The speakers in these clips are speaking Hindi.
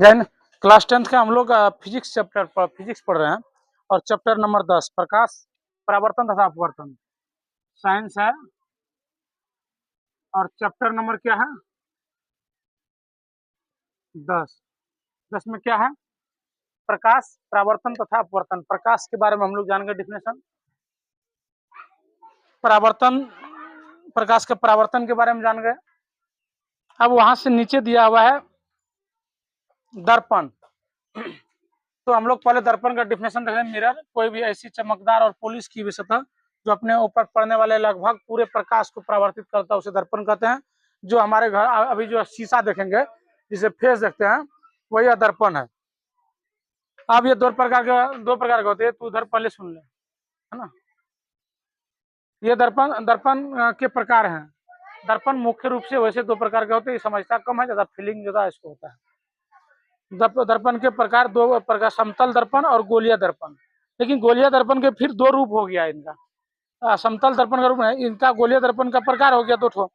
जैन क्लास 10th का हम लोग फिजिक्स फिजिक्स पढ़ रहे हैं और चैप्टर नंबर 10 प्रकाश परावर्तन तथा अपवर्तन साइंस है। और चैप्टर नंबर क्या है? 10। 10 में क्या है? प्रकाश परावर्तन तथा अपवर्तन। प्रकाश के बारे में हम लोग जान गए डिफिनेशन। परावर्तन, प्रकाश के परावर्तन के बारे में जान गए। अब वहां से नीचे दिया हुआ है दर्पण। तो हम लोग पहले दर्पण का डिफिनेशन देखें। मिरर, कोई भी ऐसी चमकदार और पॉलिश की हुई सतह जो अपने ऊपर पड़ने वाले लगभग पूरे प्रकाश को परावर्तित करता है, उसे दर्पण कहते हैं। जो हमारे घर अभी जो शीशा देखेंगे, जिसे फेस देखते हैं, वही दर्पण है। अब ये दो प्रकार के होते हैं। तू उधर पहले सुन ले, है ना। ये दर्पण के प्रकार हैं। दर्पण मुख्य रूप से वैसे दो प्रकार के होते हैं। समझता कम है, ज्यादा फीलिंग ज्यादा इसको होता है। दर्पण के प्रकार दो प्रकार, समतल दर्पण और गोलीय दर्पण। लेकिन गोलीय दर्पण के फिर दो रूप हो गया इनका। समतल दर्पण का रूप है इनका। गोलीय दर्पण का प्रकार हो गया दो ठो।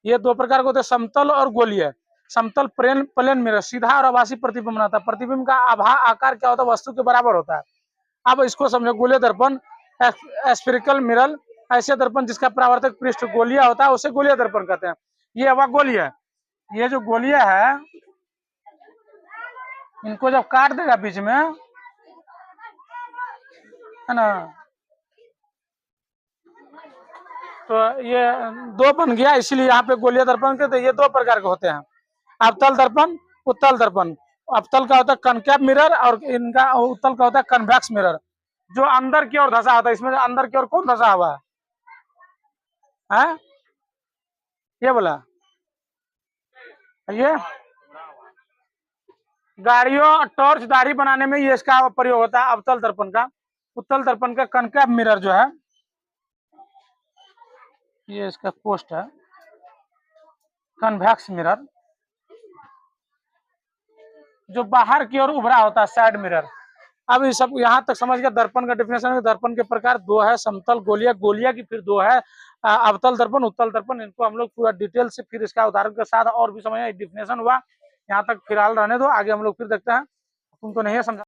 ये दो प्रकार के होते हैं, समतल और गोलीय। समतल प्लेन मिरर सीधा और आभासी प्रतिबिंब बनाता है। प्रतिबिंब का आकार क्या होता है? वस्तु के बराबर होता है। अब इसको समझो। गोलीय दर्पण, स्फेरिकल मिरर, ऐसे दर्पण जिसका परावर्तक पृष्ठ गोलीय होता है, उसे गोलीय दर्पण कहते हैं। ये हुआ गोलीय। ये जो गोलीय है, इनको जब काट देगा बीच में, है ना, तो ये दो बन गया। इसीलिए यहाँ पे गोलीय दर्पण के। तो ये दो प्रकार के होते हैं, अवतल दर्पण, उत्तल दर्पण। अवतल का होता है कनकेव मिरर और इनका उत्तल का होता है कन्वेक्स मिरर, जो अंदर की ओर धंसा होता है। इसमें अंदर की ओर कौन धंसा हुआ है? ये बोला ये गाड़ियों टॉर्च दाढ़ी बनाने में ये इसका प्रयोग होता है, अवतल दर्पण का। उत्तल दर्पण का कनकेव मिरर जो है, ये इसका पोस्ट है, कन्वेक्स मिरर, जो बाहर की ओर उभरा होता है, साइड मिरर। अब ये सब यहाँ तक समझ गया। दर्पण का डिफिनेशन। दर्पण के प्रकार दो है, समतल, गोलीय। गोलीय की फिर दो है, अवतल दर्पण, उत्तल दर्पण। इनको हम लोग पूरा डिटेल से फिर इसका उदाहरण के साथ और भी समझ डिफिनेशन हुआ। यहाँ तक फिलहाल रहने दो, आगे हम लोग फिर देखते हैं। तुमको नहीं है समझा।